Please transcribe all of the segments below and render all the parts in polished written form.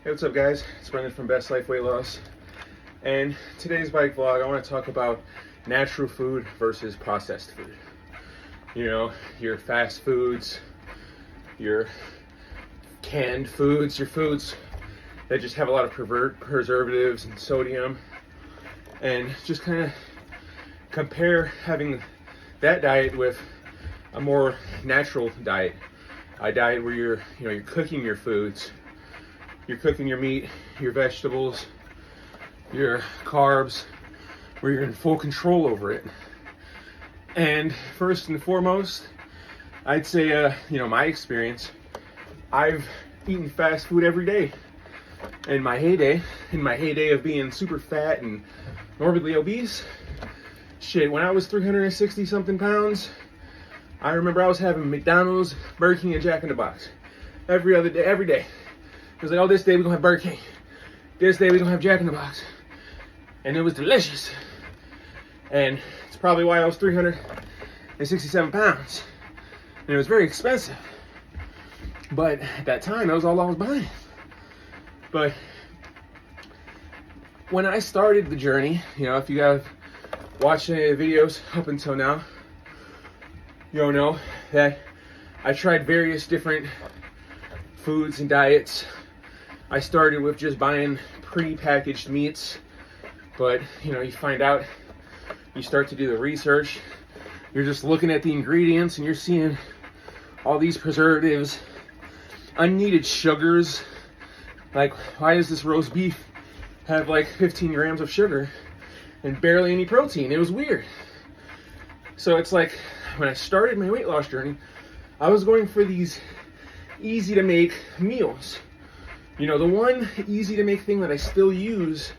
Hey, what's up guys? It's Brendan from Best Life Weight Loss. And today's bike vlog, I want to talk about natural food versus processed food. You know, your fast foods, your canned foods, your foods that just have a lot of preservatives and sodium. And just kind of compare having that diet with a more natural diet. A diet where you're cooking your foods. You're cooking your meat, your vegetables, your carbs, where you're in full control over it. And first and foremost, I'd say, my experience, I've eaten fast food every day. In my heyday of being super fat and morbidly obese, when I was 360 something pounds, I remember I was having McDonald's, Burger King, and Jack in the Box every day. It was like, oh, this day we're gonna have Burger King. This day we're gonna have Jack in the Box. And it was delicious. And it's probably why I was 367 pounds. And it was very expensive. But at that time, that was all I was buying. But when I started the journey, if you have watched any of the videos up until now, you'll know that I tried various different foods and diets. I started with just buying pre-packaged meats, but you find out, you start to do the research, you're just looking at the ingredients and you're seeing all these preservatives, unneeded sugars. Like, why does this roast beef have like 15 grams of sugar and barely any protein? It was weird. So it's like, when I started my weight loss journey, I was going for these easy to make meals. The one easy to make thing that I still use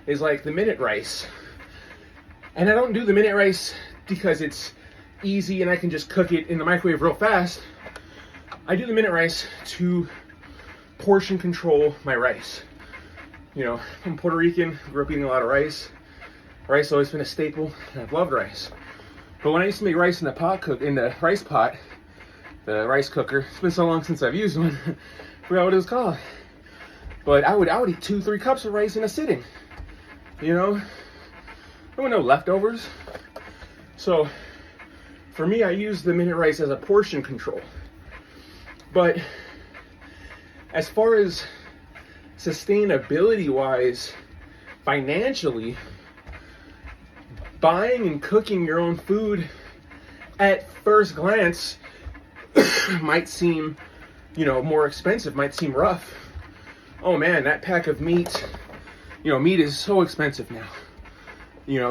is like the minute rice. And I don't do the minute rice because it's easy and I can just cook it in the microwave real fast. I do the minute rice to portion control my rice. I'm Puerto Rican, grew up eating a lot of rice. Rice has always been a staple, and I've loved rice. But when I used to make rice in the rice pot, the rice cooker, it's been so long since I've used one, I forgot what it was called. But I would eat 2-3 cups of rice in a sitting. There were no leftovers. So for me, I use the minute rice as a portion control. But as far as sustainability wise, financially, buying and cooking your own food at first glance might seem, more expensive, might seem rough. Oh man, that pack of meat, meat is so expensive now.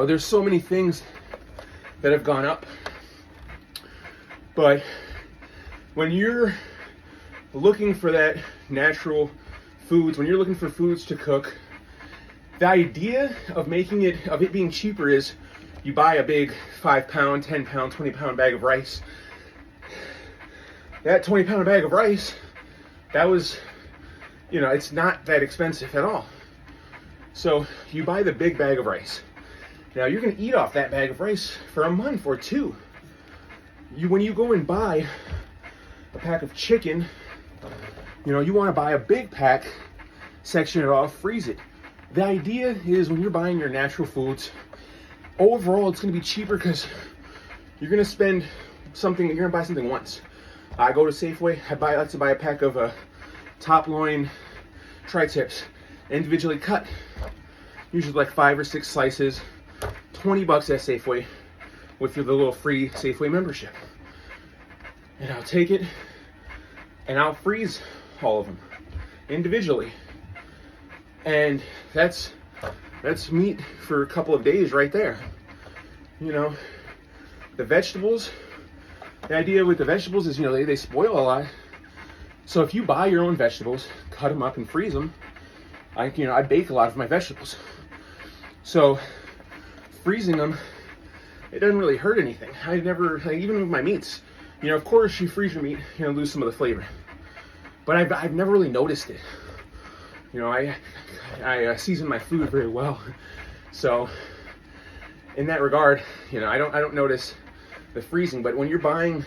There's so many things that have gone up. But when you're looking for that natural foods, when you're looking for foods to cook, the idea of it being cheaper is you buy a big 5-pound, 10-pound, 20-pound bag of rice. That 20-pound bag of rice, that was, it's not that expensive at all. So you buy the big bag of rice. Now you're going to eat off that bag of rice for a month or two. When you go and buy a pack of chicken, you want to buy a big pack, section it off, freeze it. The idea is when you're buying your natural foods, overall it's going to be cheaper because you're going to buy something once. I go to Safeway, I like to buy a pack of top loin tri-tips, individually cut, usually like 5 or 6 slices, $20 at Safeway with the little free Safeway membership. And I'll take it and I'll freeze all of them individually. And that's meat for a couple of days right there. The vegetables, the idea with the vegetables is, they spoil a lot. So if you buy your own vegetables, cut them up and freeze them, I bake a lot of my vegetables. So freezing them, it doesn't really hurt anything. I never, even with my meats, of course you freeze your meat, lose some of the flavor. But I've never really noticed it. I season my food very well. So in that regard, I don't notice the freezing. But when you're buying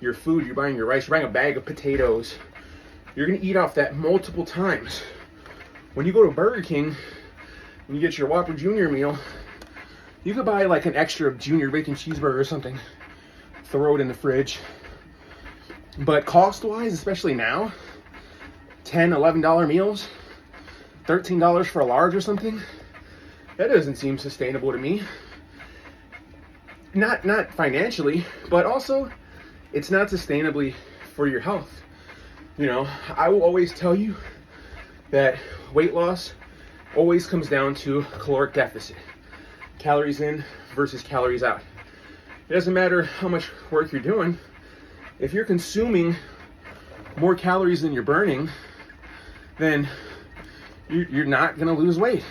your food, you're buying your rice, you're buying a bag of potatoes, you're gonna eat off that multiple times. When you go to Burger King and you get your Whopper Junior meal, you could buy like an extra junior bacon cheeseburger or something, throw it in the fridge. But cost-wise, especially now, $10, $11 meals, $13 for a large or something, that doesn't seem sustainable to me. Not financially, but also it's not sustainably for your health. You know, I will always tell you that weight loss always comes down to caloric deficit. Calories in versus calories out. It doesn't matter how much work you're doing. If you're consuming more calories than you're burning, then you're not going to lose weight.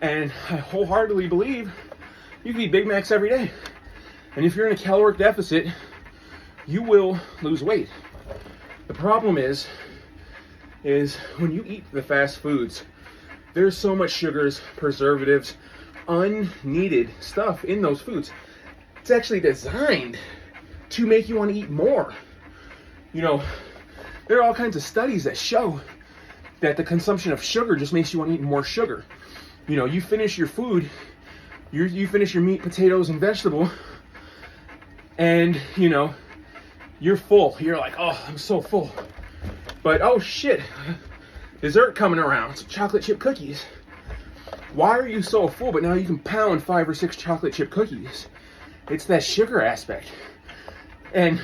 And I wholeheartedly believe you can eat Big Macs every day. And if you're in a caloric deficit, you will lose weight. The problem is when you eat the fast foods, there's so much sugars, preservatives, unneeded stuff in those foods. It's actually designed to make you want to eat more. You know, there are all kinds of studies that show that the consumption of sugar just makes you want to eat more sugar. You know, you finish your food, you finish your meat, potatoes, and vegetable, and, you know, you're full. You're like, oh, I'm so full. But, oh shit, dessert coming around, some chocolate chip cookies. Why are you so full, but now you can pound 5 or 6 chocolate chip cookies? It's that sugar aspect. And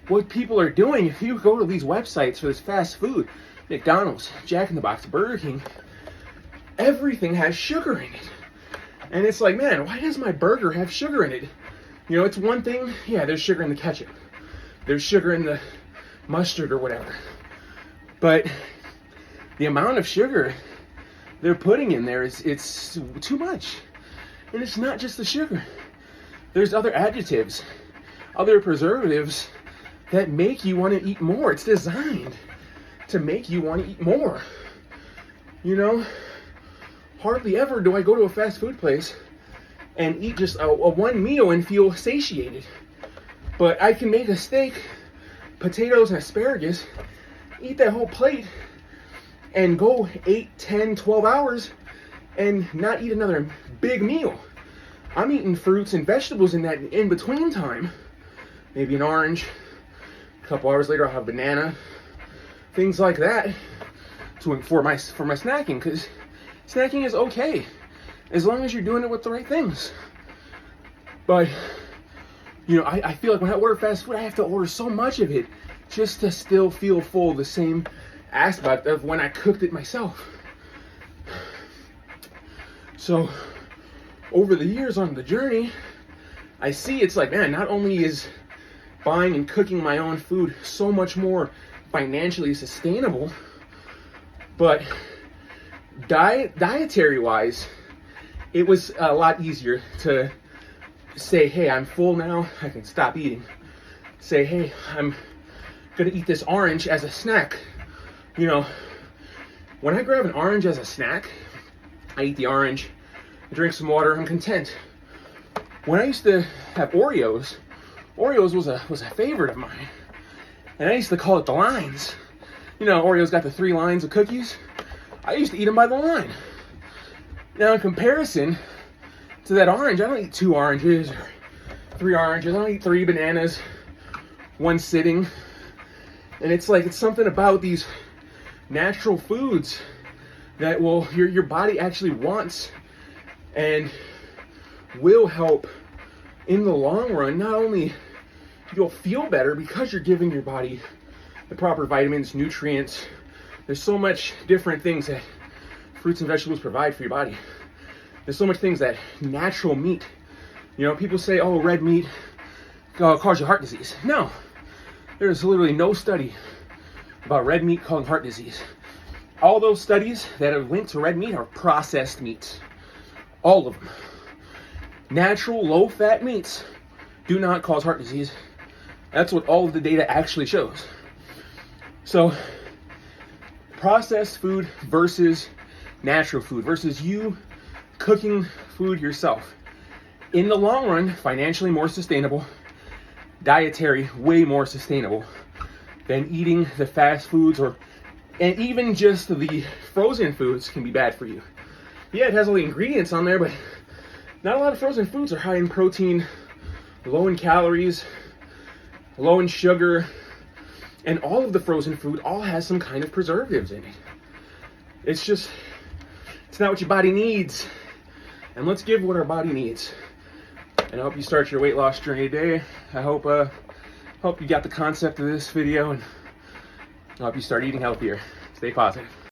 what people are doing, if you go to these websites for this fast food, McDonald's, Jack in the Box, Burger King, everything has sugar in it. And it's like, man, why does my burger have sugar in it? You know, it's one thing, yeah, there's sugar in the ketchup. There's sugar in the mustard or whatever. But the amount of sugar they're putting in there it's too much. And it's not just the sugar. There's other adjectives, other preservatives that make you want to eat more. It's designed to make you want to eat more. You know, hardly ever do I go to a fast food place and eat just a one meal and feel satiated. But I can make a steak, potatoes, and asparagus, eat that whole plate, and go 8, 10, 12 hours and not eat another big meal. I'm eating fruits and vegetables in that in-between time. Maybe an orange. A couple hours later, I'll have a banana. Things like that for my snacking, because snacking is okay as long as you're doing it with the right things. But, you know, I feel like when I order fast food, I have to order so much of it just to still feel full, the same aspect of when I cooked it myself. So, over the years on the journey, I see it's like, man, not only is buying and cooking my own food so much more financially sustainable, but dietary wise, it was a lot easier to say, hey, I'm full now, I can stop eating. Say, hey, I'm gonna eat this orange as a snack. You know, when I grab an orange as a snack, I eat the orange, I drink some water, I'm content. When I used to have Oreos was a favorite of mine. And I used to call it the lines. You know, Oreos got the 3 lines of cookies. I used to eat them by the line. Now, in comparison to that orange, I don't eat 2 oranges or 3 oranges. I don't eat 3 bananas, 1 sitting. And it's like, it's something about these natural foods that your body actually wants and will help in the long run. Not only you'll feel better because you're giving your body the proper vitamins, nutrients. There's so much different things that fruits and vegetables provide for your body. There's so much things that natural meat, you know, people say, oh, red meat causes you heart disease. No, there's literally no study about red meat causing heart disease. All those studies that have linked to red meat are processed meats. All of them. Natural, low-fat meats do not cause heart disease. That's what all of the data actually shows. So, processed food versus natural food versus you cooking food yourself. In the long run, financially more sustainable, dietary way more sustainable than eating the fast foods or And even just the frozen foods can be bad for you. Yeah, it has all the ingredients on there, but not a lot of frozen foods are high in protein, low in calories, low in sugar, and all of the frozen food all has some kind of preservatives in it. It's not what your body needs. And let's give what our body needs. And I hope you start your weight loss journey today. I hope you got the concept of this video, and I hope you start eating healthier. Stay positive.